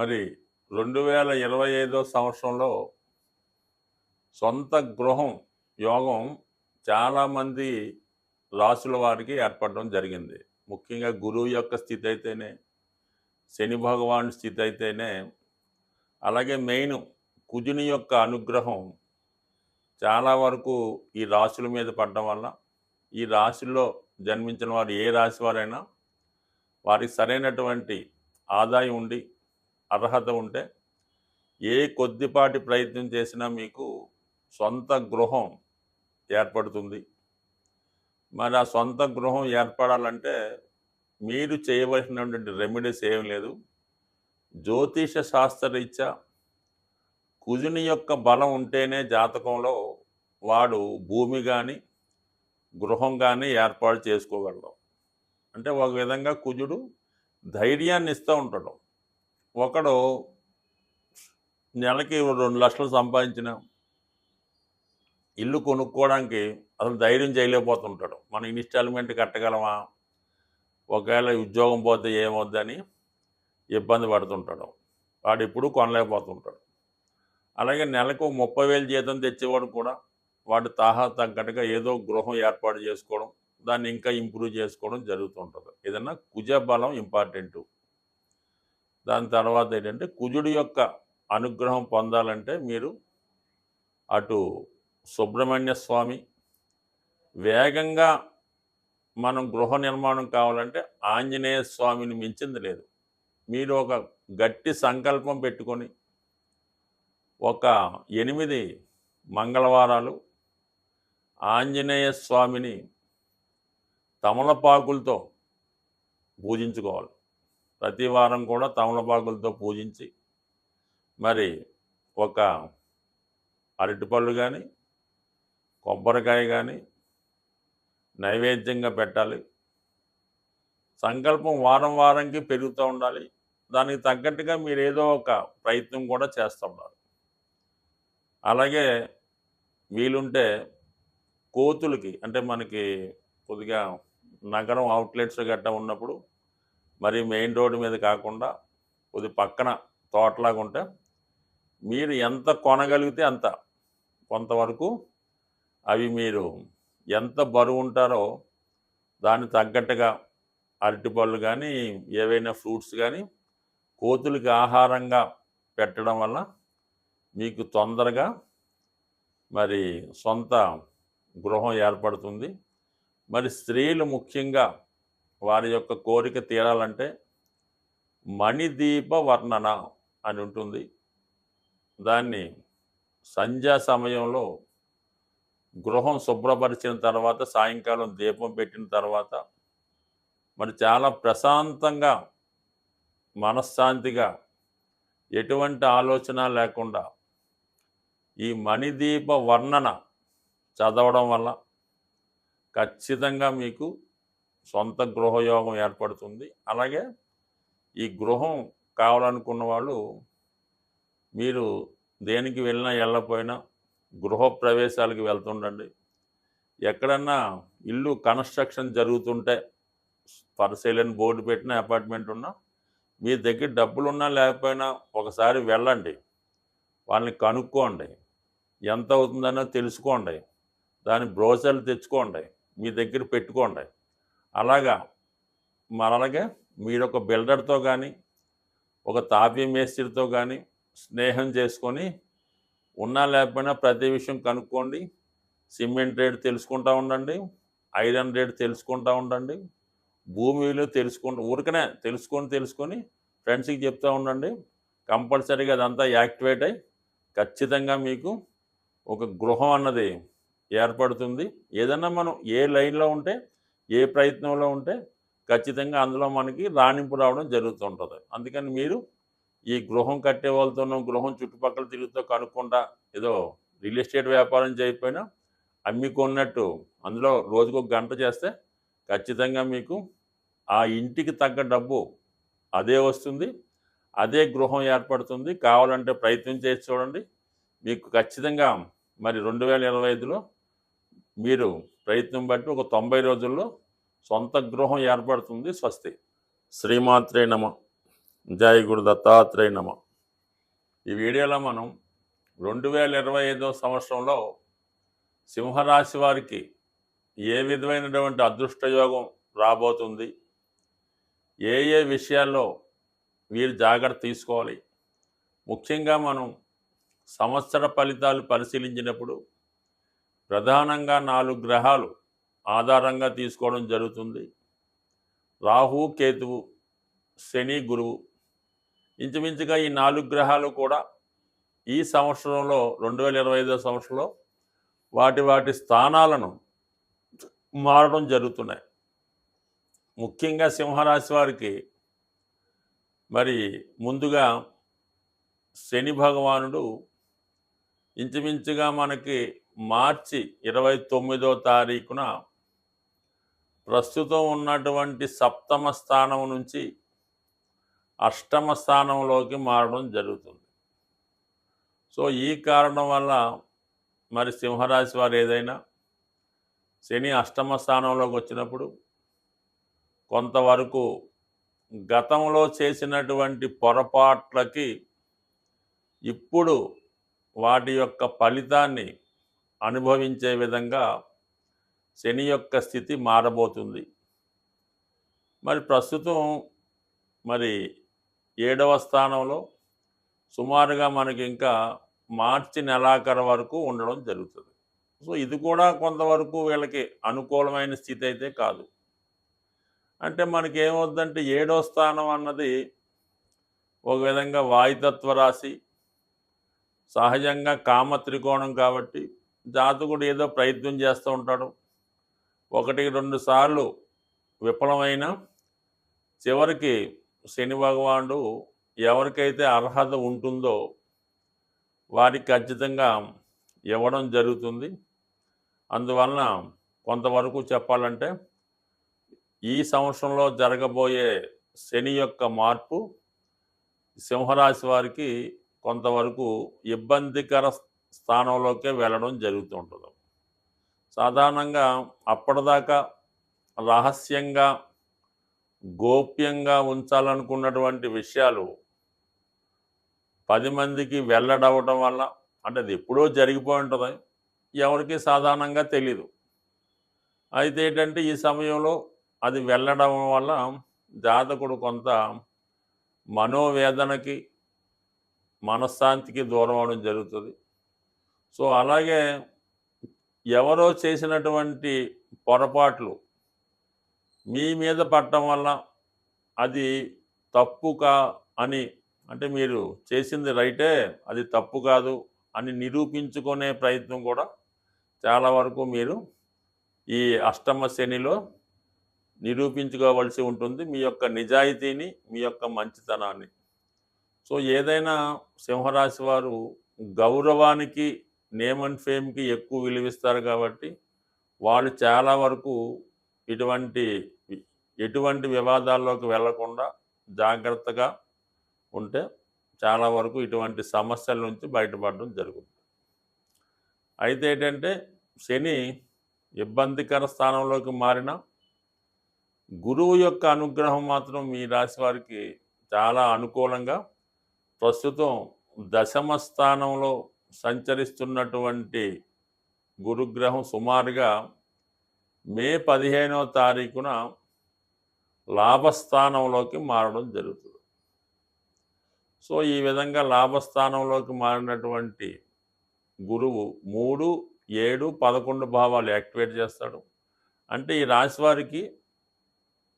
మరి 2025 సంవత్సరంలో సొంత గృహం యోగం చాలామంది రాసుల వారికి ఏర్పడడం జరిగింది. ముఖ్యంగా గురువు యొక్క స్థితి అయితేనే, శని భగవాన్ స్థితి అయితేనే, అలాగే మెయిన్ కుజుని యొక్క అనుగ్రహం చాలా వరకు ఈ రాశుల మీద పడడం వల్ల ఈ రాశిలో జన్మించిన వారు ఏ రాశి వారైనా వారికి సరైనటువంటి ఆదాయం ఉండి అర్హత ఉంటే ఏ కొద్దిపాటి ప్రయత్నం చేసినా మీకు సొంత గృహం ఏర్పడుతుంది. మరి ఆ సొంత గృహం ఏర్పడాలంటే మీరు చేయవలసినటువంటి రెమెడీస్ ఏం లేదు. జ్యోతిష శాస్త్రరీత్యా కుజుని యొక్క బలం ఉంటేనే జాతకంలో వాడు భూమి కానీ గృహం కానీ ఏర్పాటు చేసుకోగలడు. అంటే ఒక విధంగా కుజుడు ధైర్యాన్ని ఇస్తూ ఉంటాడు. ఒకడు నెలకి 2 లక్షలు సంపాదించిన ఇల్లు కొనుక్కోవడానికి అసలు ధైర్యం చేయలేకపోతుంటాడు. మనం ఇన్స్టాల్మెంట్ కట్టగలమా, ఒకవేళ ఉద్యోగం పోతే ఏమవుద్దని ఇబ్బంది పడుతుంటాడు. వాడు ఎప్పుడూ కొనలేకపోతుంటాడు. అలాగే నెలకు 30,000 జీతం తెచ్చేవాడు కూడా వాడు తాహా తగ్గట్టుగా ఏదో గృహం ఏర్పాటు చేసుకోవడం, దాన్ని ఇంకా ఇంప్రూవ్ చేసుకోవడం జరుగుతుంటుంది. ఏదన్నా కుజ బలం ఇంపార్టెంటు. దాని తర్వాత ఏంటంటే కుజుడి యొక్క అనుగ్రహం పొందాలంటే మీరు అటు సుబ్రహ్మణ్య స్వామి, వేగంగా మనం గృహ నిర్మాణం కావాలంటే ఆంజనేయ స్వామిని మించింది లేదు. మీరు ఒక గట్టి సంకల్పం పెట్టుకొని ఒక 8 మంగళవారాలు ఆంజనేయ స్వామిని తమలపాకులతో పూజించుకోవాలి. ప్రతి వారం కూడా తమలపాకులతో పూజించి మరి ఒక అరటిపళ్ళు కానీ కొబ్బరికాయ కానీ నైవేద్యంగా పెట్టాలి. సంకల్పం వారం వారంకి పెరుగుతూ ఉండాలి. దానికి తగ్గట్టుగా మీరు ఏదో ఒక ప్రయత్నం కూడా చేస్తూ ఉండాలి. అలాగే వీలుంటే కోతులకి, అంటే మనకి కొద్దిగా నగరం అవుట్లెట్స్ గట్టా ఉన్నప్పుడు మరి మెయిన్ రోడ్డు మీద కాకుండా కొద్ది పక్కన తోటలాగా ఉంటే మీరు ఎంత కొనగలిగితే అంత కొంతవరకు అవి మీరు ఎంత బరువు ఉంటారో దాన్ని తగ్గట్టుగా అరటిపళ్ళు కానీ ఏవైనా ఫ్రూట్స్ కానీ కోతులకి ఆహారంగా పెట్టడం వల్ల మీకు తొందరగా మరి సొంత గృహం ఏర్పడుతుంది. మరి స్త్రీలు ముఖ్యంగా వారి యొక్క కోరిక తీరాలంటే మణిదీప వర్ణన అని ఉంటుంది. దాన్ని సంధ్యా సమయంలో గృహం శుభ్రపరిచిన తర్వాత సాయంకాలం దీపం పెట్టిన తర్వాత మరి చాలా ప్రశాంతంగా మనశ్శాంతిగా ఎటువంటి ఆలోచన లేకుండా ఈ మణిదీప వర్ణన చదవడం వల్ల ఖచ్చితంగా మీకు సొంత గృహయోగం ఏర్పడుతుంది. అలాగే ఈ గృహం కావాలనుకున్న వాళ్ళు మీరు దేనికి వెళ్ళినా వెళ్ళకపోయినా గృహప్రవేశాలకు వెళ్తుండండి. ఎక్కడన్నా ఇల్లు కన్స్ట్రక్షన్ జరుగుతుంటే ఫర్ సేల్ అని బోర్డు పెట్టిన అపార్ట్మెంట్ ఉన్నా మీ దగ్గర డబ్బులున్నా లేకపోయినా ఒకసారి వెళ్ళండి. వాళ్ళని కనుక్కోండి, ఎంత అవుతుందనో తెలుసుకోండి, దాని బ్రోచర్లు తెచ్చుకోండి, మీ దగ్గర పెట్టుకోండి. అలాగే మీరు ఒక బిల్డర్తో కానీ ఒక తాపీ మేస్త్రితో కానీ స్నేహం చేసుకొని ఉన్నా లేకపోయినా ప్రతి విషయం కనుక్కోండి. సిమెంట్ రేట్ తెలుసుకుంటూ ఉండండి, ఐరన్ రేట్ తెలుసుకుంటూ ఉండండి, భూమిలో ఊరికనే తెలుసుకొని ఫ్రెండ్స్కి చెప్తూ ఉండండి. కంపల్సరీగా అదంతా యాక్టివేట్ అయ్యి ఖచ్చితంగా మీకు ఒక గృహం అన్నది ఏర్పడుతుంది. ఏదన్నా మనం ఏ లైన్లో ఉంటే ఏ ప్రయత్నంలో ఉంటే ఖచ్చితంగా అందులో మనకి రాణింపు రావడం జరుగుతుంటుంది. అందుకని మీరు ఈ గృహం కట్టే వాళ్ళతోనూ గృహం చుట్టుపక్కల తిరుగుతూ కనుక్కుంటా ఏదో రియల్ ఎస్టేట్ వ్యాపారం చేయకపోయినా అమ్మికొన్నట్టు అందులో రోజుకు 1 గంట చేస్తే ఖచ్చితంగా మీకు ఆ ఇంటికి తగ్గ డబ్బు అదే వస్తుంది, అదే గృహం ఏర్పడుతుంది. కావాలంటే ప్రయత్నం చేసి చూడండి. మీకు ఖచ్చితంగా మరి 2025లో మీరు ప్రయత్నం బట్టి ఒక 90 రోజుల్లో సొంత గృహం ఏర్పడుతుంది. స్వస్తి. శ్రీమాత్రే నమః. జై గురు దత్తాత్రేయ నమ. ఈ వీడియోలో మనం 2025 సంవత్సరంలో సింహరాశి వారికి ఏ విధమైనటువంటి అదృష్టయోగం రాబోతుంది, ఏ ఏ విషయాల్లో వీరు జాగ్రత్త తీసుకోవాలి, ముఖ్యంగా మనం సంవత్సర ఫలితాలు పరిశీలించినప్పుడు ప్రధానంగా 4 గ్రహాలు ఆధారంగా తీసుకోవడం జరుగుతుంది. రాహు, కేతువు, శని, గురువు. ఇంచుమించుగా ఈ 4 గ్రహాలు కూడా ఈ సంవత్సరంలో 2025 సంవత్సరంలో వాటి స్థానాలను మారడం జరుగుతున్నాయి. ముఖ్యంగా సింహరాశి వారికి మరి ముందుగా శని భగవానుడు ఇంచుమించుగా మనకి మార్చి 29వ తారీఖున ప్రస్తుతం ఉన్నటువంటి సప్తమ స్థానం నుంచి అష్టమ స్థానంలోకి మారడం జరుగుతుంది. సో ఈ కారణం వల్ల మరి సింహరాశి వారు ఏదైనా శని అష్టమ స్థానంలోకి వచ్చినప్పుడు కొంతవరకు గతంలో చేసినటువంటి పొరపాట్లకి ఇప్పుడు వాటి యొక్క ఫలితాన్ని అనుభవించే విధంగా శని యొక్క స్థితి మారబోతుంది. మరి ప్రస్తుతం మరి 7వ స్థానంలో సుమారుగా మనకి ఇంకా మార్చి నెలాఖరు వరకు ఉండడం జరుగుతుంది. సో ఇది కూడా కొంతవరకు వీళ్ళకి అనుకూలమైన స్థితి అయితే కాదు. అంటే మనకి ఏమవుద్దంటే 7వ స్థానం అన్నది ఒక విధంగా వాయుతత్వ రాశి, సహజంగా కామ త్రికోణం కాబట్టి జాతకుడు ఏదో ప్రయత్నం చేస్తూ ఉంటాడు. 1-2 సార్లు విఫలమైన చివరికి శని భగవానుడు ఎవరికైతే అర్హత ఉంటుందో వారికి ఖచ్చితంగా ఇవ్వడం జరుగుతుంది. అందువలన కొంతవరకు చెప్పాలంటే ఈ సంవత్సరంలో జరగబోయే శని యొక్క మార్పు సింహరాశి వారికి కొంతవరకు ఇబ్బందికర స్థానంలోకే వెళ్ళడం జరుగుతూ ఉంటుంది. సాధారణంగా అప్పటిదాకా రహస్యంగా గోప్యంగా ఉంచాలనుకున్నటువంటి విషయాలు 10 మందికి వెల్లడవడం వల్ల, అంటే అది ఎప్పుడో జరిగిపోయి ఉంటుంది, ఎవరికి సాధారణంగా తెలీదు. అయితే ఏంటంటే ఈ సమయంలో అది వెళ్ళడం వల్ల జాతకుడు కొంత మనోవేదనకి, మనశ్శాంతికి దూరం అవడం జరుగుతుంది. సో అలాగే ఎవరో చేసినటువంటి పొరపాట్లు మీ మీద పడటం వల్ల అది తప్పుగా అని, అంటే మీరు చేసింది రైటే, అది తప్పు కాదు అని నిరూపించుకునే ప్రయత్నం కూడా చాలా వరకు మీరు ఈ అష్టమ శనిలో నిరూపించుకోవాల్సి ఉంటుంది, మీ యొక్క నిజాయితీని, మీ యొక్క మంచితనాన్ని. సో ఏదైనా సింహరాశి వారు గౌరవానికి, నేమ్ అండ్ ఫేమ్కి ఎక్కువ విలువిస్తారు కాబట్టి వాళ్ళు చాలా వరకు ఎటువంటి వివాదాల్లోకి వెళ్లకుండా జాగ్రత్తగా ఉంటే చాలా వరకు ఇటువంటి సమస్యల నుంచి బయటపడడం జరుగుతుంది. అయితే ఏంటంటే శని ఇబ్బందికర స్థానంలోకి మారిన గురువు యొక్క అనుగ్రహం మాత్రం మీ రాశి వారికి చాలా అనుకూలంగా ప్రస్తుతం దశమ స్థానంలో సంచరిస్తున్నటువంటి గురుగ్రహం సుమారుగా మే 15వ తారీఖున లాభస్థానంలోకి మారడం జరుగుతుంది. సో ఈ విధంగా లాభస్థానంలోకి మారినటువంటి గురువు 3, 7, 11 భావాలు యాక్టివేట్ చేస్తాడు. అంటే ఈ రాశి వారికి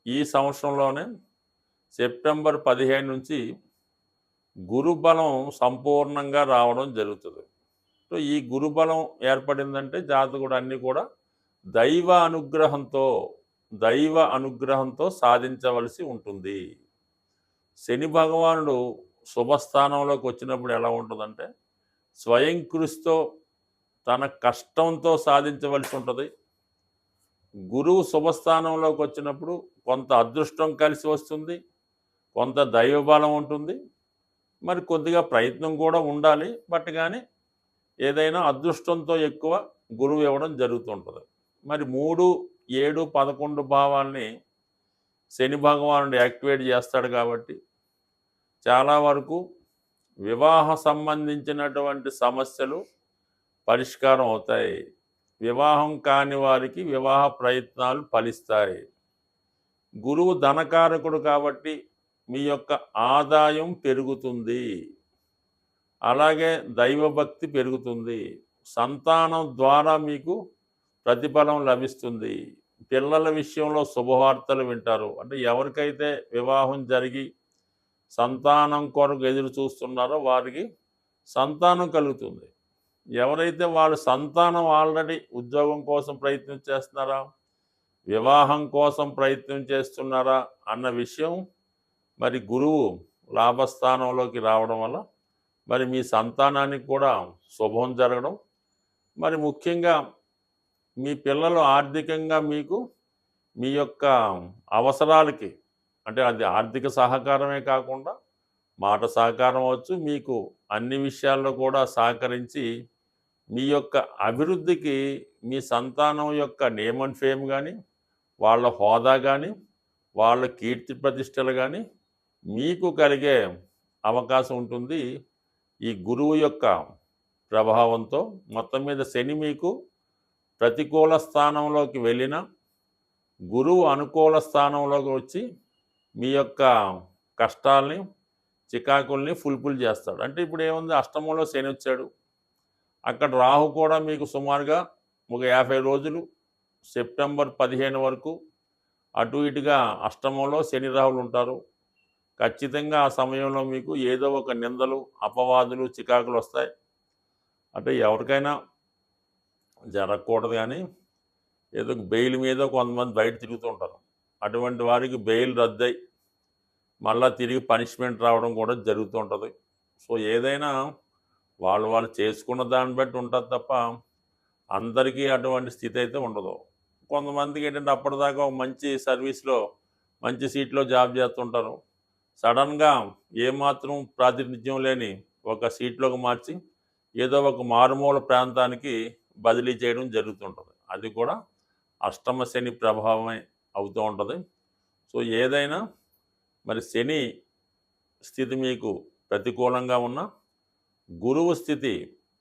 ఈ సంవత్సరంలోనే సెప్టెంబర్ 15 నుంచి గురుబలం సంపూర్ణంగా రావడం జరుగుతుంది. సో ఈ గురుబలం ఏర్పడిందంటే జాతకుడు అన్నీ కూడా దైవ అనుగ్రహంతో సాధించవలసి ఉంటుంది. శని భగవానుడు శుభస్థానంలోకి వచ్చినప్పుడు ఎలా ఉంటుందంటే స్వయం కృషితో తన కష్టంతో సాధించవలసి ఉంటుంది. గురువు శుభస్థానంలోకి వచ్చినప్పుడు కొంత అదృష్టం కలిసి వస్తుంది, కొంత దైవబలం ఉంటుంది, మరి కొద్దిగా ప్రయత్నం కూడా ఉండాలి. బట్ కానీ ఏదైనా అదృష్టంతో ఎక్కువ గురువు ఇవ్వడం జరుగుతుంటుంది. మరి 3, 7, 11 భావాల్ని శని భగవానుడు యాక్టివేట్ చేస్తాడు కాబట్టి చాలా వరకు వివాహ సంబంధించినటువంటి సమస్యలు పరిష్కారం అవుతాయి. వివాహం కాని వారికి వివాహ ప్రయత్నాలు ఫలిస్తాయి. గురువు ధనకారకుడు కాబట్టి మీ యొక్క ఆదాయం పెరుగుతుంది. అలాగే దైవభక్తి పెరుగుతుంది. సంతానం ద్వారా మీకు ప్రతిఫలం లభిస్తుంది. పిల్లల విషయంలో శుభవార్తలు వింటారు. అంటే ఎవరికైతే వివాహం జరిగి సంతానం కొరకు ఎదురు చూస్తున్నారో వారికి సంతానం కలుగుతుంది. ఎవరైతే వాళ్ళ సంతానం ఆల్రెడీ ఉద్యోగం కోసం ప్రయత్నం చేస్తున్నారా, వివాహం కోసం ప్రయత్నం చేస్తున్నారా అన్న విషయం మరి గురువు లాభస్థానంలోకి రావడం వల్ల మరి మీ సంతానానికి కూడా శుభం జరగడం, మరి ముఖ్యంగా మీ పిల్లలు ఆర్థికంగా మీకు మీ యొక్క అవసరాలకి, అంటే అది ఆర్థిక సహకారమే కాకుండా మాట సహకారం అవ్వచ్చు, మీకు అన్ని విషయాల్లో కూడా సహకరించి మీ యొక్క అభివృద్ధికి మీ సంతానం యొక్క నేమ్ అండ్ ఫేమ్ కానీ, వాళ్ళ హోదా కానీ, వాళ్ళ కీర్తి ప్రతిష్టలు కానీ మీకు కలిగే అవకాశం ఉంటుంది. ఈ గురువు యొక్క ప్రభావంతో మొత్తం మీద శని మీకు ప్రతికూల స్థానంలోకి వెళ్ళిన గురువు అనుకూల స్థానంలోకి వచ్చి మీ యొక్క కష్టాల్ని, చికాకుల్ని ఫుల్ఫిల్ చేస్తాడు. అంటే ఇప్పుడు ఏముంది, అష్టమంలో శని వచ్చాడు, అక్కడ రాహు కూడా మీకు సుమారుగా ఒక 50 రోజులు సెప్టెంబర్ 15 వరకు అటు ఇటుగా అష్టమంలో శని రాహులు ఉంటారు. ఖచ్చితంగా ఆ సమయంలో మీకు ఏదో ఒక నిందలు, అపవాదులు, చికాకులు వస్తాయి. అంటే ఎవరికైనా జరగకూడదు, కానీ ఏదో బెయిల్ మీద కొంతమంది బయట తిరుగుతూ ఉంటారు. అటువంటి వారికి బెయిల్ రద్దయి మళ్ళీ తిరిగి పనిష్మెంట్ రావడం కూడా జరుగుతూ ఉంటుంది. సో ఏదైనా వాళ్ళు చేసుకున్న దాన్ని బట్టి ఉంటుంది తప్ప అందరికీ అటువంటి స్థితి అయితే ఉండదు. కొంతమందికి ఏంటంటే అప్పటిదాకా ఒక మంచి సర్వీస్లో మంచి సీట్లో జాబ్ చేస్తుంటారు, సడన్గా ఏమాత్రం ప్రాతినిధ్యం లేని ఒక సీట్లోకి మార్చి ఏదో ఒక మారుమూల ప్రాంతానికి బదిలీ చేయడం జరుగుతుంటుంది. అది కూడా అష్టమ శని ప్రభావమే అవుతూ ఉంటుంది. సో ఏదైనా మరి శని స్థితి మీకు ప్రతికూలంగా ఉన్న గురువు స్థితి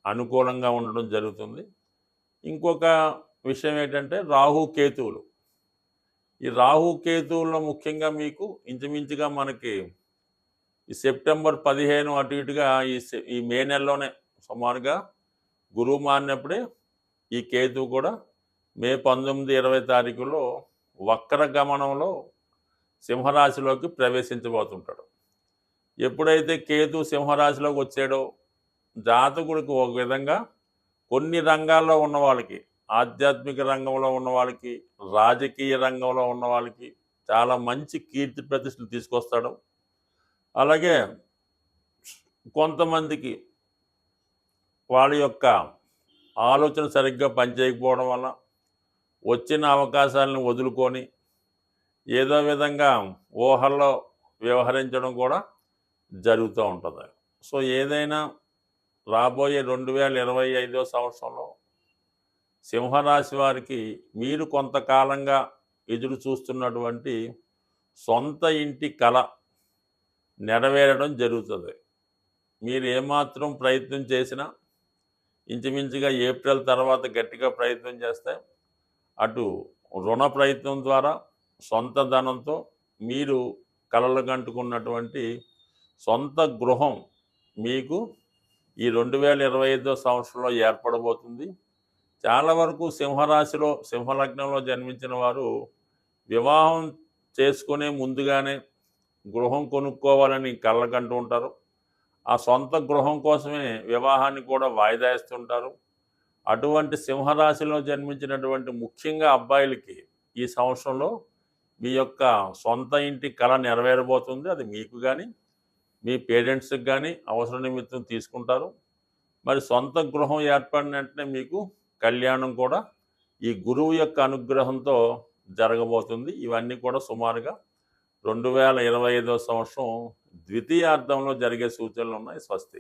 అనుకూలంగా ఉండడం జరుగుతుంది. ఇంకొక విషయం ఏంటంటే రాహుకేతువులు. ఈ రాహుకేతువుల్లో ముఖ్యంగా మీకు ఇంచుమించుగా మనకి ఈ సెప్టెంబర్ 15 అటు ఇటుగా ఈ మే నెలలోనే సుమారుగా గురువు మారినప్పుడే ఈ కేతువు కూడా మే 19, 20 తారీఖుల్లో వక్ర గమనంలో సింహరాశిలోకి ప్రవేశించబోతుంటాడు. ఎప్పుడైతే కేతు సింహరాశిలోకి వచ్చాడో జాతకుడికి ఒక విధంగా కొన్ని రంగాల్లో ఉన్న వాళ్ళకి, ఆధ్యాత్మిక రంగంలో ఉన్న వాళ్ళకి, రాజకీయ రంగంలో ఉన్న వాళ్ళకి చాలా మంచి కీర్తి ప్రతిష్టలు తీసుకొస్తాడు. అలాగే కొంతమందికి వాళ్ళ యొక్క ఆలోచన సరిగ్గా పనిచేయకపోవడం వల్ల వచ్చిన అవకాశాలను వదులుకొని ఏదో విధంగా ఊహల్లో వ్యవహరించడం కూడా జరుగుతూ ఉంటుంది. సో ఏదైనా రాబోయే 2025 సంవత్సరంలో సింహరాశి వారికి మీరు కొంతకాలంగా ఎదురు చూస్తున్నటువంటి సొంత ఇంటి కళ నెరవేరడం జరుగుతుంది. మీరు ఏమాత్రం ప్రయత్నం చేసినా ఇంచుమించుగా ఏప్రిల్ తర్వాత గట్టిగా ప్రయత్నం చేస్తే అటు రుణ ప్రయత్నం ద్వారా సొంత ధనంతో మీరు కలలు కంటుకున్నటువంటి సొంత గృహం మీకు ఈ 2025 సంవత్సరంలో ఏర్పడబోతుంది. చాలా వరకు సింహరాశిలో, సింహలగ్నంలో జన్మించిన వారు వివాహం చేసుకునే ముందుగానే గృహం కొనుక్కోవాలని కళ్ళకంటూ ఉంటారు. ఆ సొంత గృహం కోసమే వివాహాన్ని కూడా వాయిదా ఇస్తుంటారు. అటువంటి సింహరాశిలో జన్మించినటువంటి ముఖ్యంగా అబ్బాయిలకి ఈ సంవత్సరంలో మీ యొక్క సొంత ఇంటి కళ నెరవేరబోతుంది. అది మీకు కానీ మీ పేరెంట్స్కి కానీ అవసర నిమిత్తం తీసుకుంటారు. మరి సొంత గృహం ఏర్పడిన వెంటనే మీకు కళ్యాణం కూడా ఈ గురువు యొక్క అనుగ్రహంతో జరగబోతుంది. ఇవన్నీ కూడా సుమారుగా 2025 సంవత్సరం ద్వితీయార్థంలో జరిగే సూచనలు ఉన్నాయి. స్వస్తి.